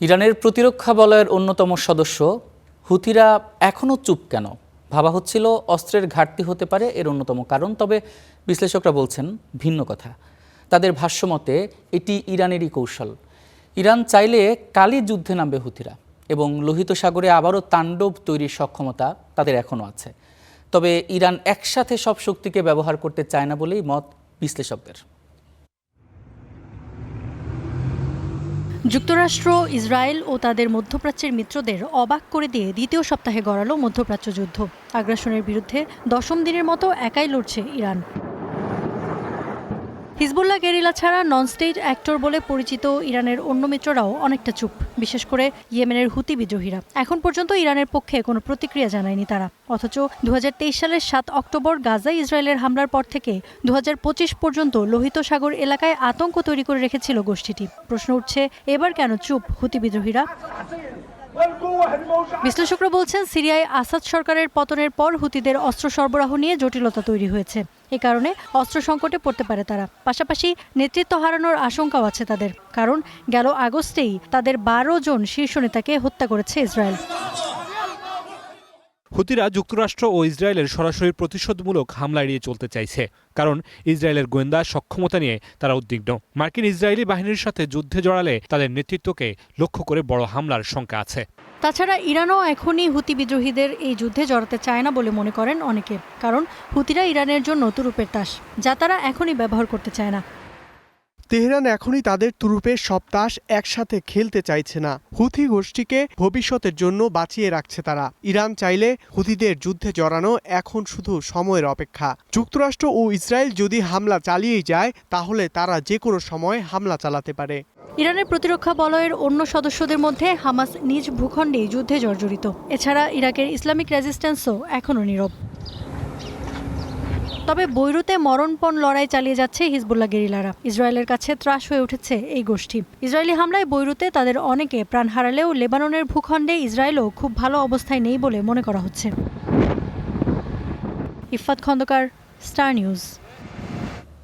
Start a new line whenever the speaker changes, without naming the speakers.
ইরানের প্রতিরক্ষা বলয়ের অন্যতম সদস্য হুথিরা এখনও চুপ কেন? ভাবা হচ্ছিল অস্ত্রের ঘাটতি হতে পারে এর অন্যতম কারণ, তবে বিশ্লেষকরা বলছেন ভিন্ন কথা। তাদের ভাষ্যমতে এটি ইরানেরই কৌশল। ইরান চাইলে কালই যুদ্ধে নামবে হুথিরা এবং লোহিত সাগরে আবারও তাণ্ডব তৈরির সক্ষমতা তাদের এখনও আছে। তবে ইরান একসাথে সব শক্তিকে ব্যবহার করতে চায় না বলেই মত বিশ্লেষকদের।
যুক্তরাষ্ট্র, ইসরায়েল ও তাদের মধ্যপ্রাচ্যের মিত্রদের অবাক করে দিয়ে দ্বিতীয় সপ্তাহে গড়ালো মধ্যপ্রাচ্য যুদ্ধ। আগ্রাসনের বিরুদ্ধে 10ম দিনের মতো একাই লড়ছে ইরান। হিজবুল্লাহ গেরিলা ছাড়া নন স্টেট অ্যাক্টর বলে পরিচিত ইরানের অন্য মিত্ররাও অনেকটা চুপ, বিশেষ করে ইয়েমেনের হুতি বিদ্রোহীরা। এখন পর্যন্ত ইরানের পক্ষে কোনো প্রতিক্রিয়া জানায়নি তারা। অথচ 2023 সালের 7 অক্টোবর গাজায় ইসরায়েলের হামলার পর থেকে 2025 পর্যন্ত লোহিত সাগর এলাকায় আতঙ্ক তৈরি করে রেখেছিল গোষ্ঠীটি। প্রশ্ন উঠছে, এবার কেন চুপ হুতি বিদ্রোহীরা? বিশ্লেষকরা বলছেন, সিরিয়ায় আসাদ সরকারের পতনের পর হুতিদের অস্ত্র সরবরাহ নিয়ে জটিলতা তৈরি হয়েছে। এ কারণে অস্ত্র সংকটে পড়তে পারে তারা। পাশাপাশি নেতৃত্ব হারানোর আশঙ্কাও আছে তাদের, কারণ গেল আগস্টেই তাদের 12 জন শীর্ষ নেতাকে হত্যা করেছে ইসরায়েল।
হুতিরা যুক্তরাষ্ট্র ও ইসরায়েলের সরাসরি প্রতিশোধমূলক হামলা এড়িয়ে চলতে চাইছে, কারণ ইসরায়েলের গোয়েন্দা সক্ষমতা নিয়ে তারা উদ্বিগ্ন। মার্কিন ইসরায়েলি বাহিনীর সাথে যুদ্ধে জড়ালে তাদের নেতৃত্বকে লক্ষ্য করে বড় হামলার শঙ্কা আছে।
তাছাড়া ইরানও এখনই হুতি বিদ্রোহীদের এই যুদ্ধে জড়াতে চায় না বলে মনে করেন অনেকে, কারণ হুতিরা ইরানের জন্য তুরুপের তাস, যা তারা এখনই ব্যবহার করতে চায় না।
তেহরান এখনই তাদের তুরুপের সব তাস একসাথে খেলতে চাইছে না। হুথি গোষ্ঠীকে ভবিষ্যতের জন্য বাঁচিয়ে রাখছে তারা। ইরান চাইলে হুথিদের যুদ্ধে জড়ানো এখন শুধু সময়ের অপেক্ষা। যুক্তরাষ্ট্র ও ইসরায়েল যদি হামলা চালিয়েই যায়, তাহলে তারা যে কোনো সময় হামলা চালাতে পারে।
ইরানের প্রতিরক্ষা বলয়ের অন্য সদস্যদের মধ্যে হামাস নিজ ভূখণ্ডেই যুদ্ধে জর্জরিত। এছাড়া ইরাকের ইসলামিক রেজিস্ট্যান্সও এখনও নীরব। তবে বৈরুতে মরণপণ লড়াই চালিয়ে যাচ্ছে হিজবুল্লাহ গেরিলারা। ইসরায়েলের কাছে ত্রাস হয়ে উঠেছে এই গোষ্ঠী। ইসরায়েলি হামলায় বৈরুতে তাদের অনেকে প্রাণ হারালেও লেবাননের ভূখণ্ডে ইসরায়েলও খুব ভালো অবস্থায় নেই বলে মনে করা হচ্ছে। Iffat Khandaker, Star news.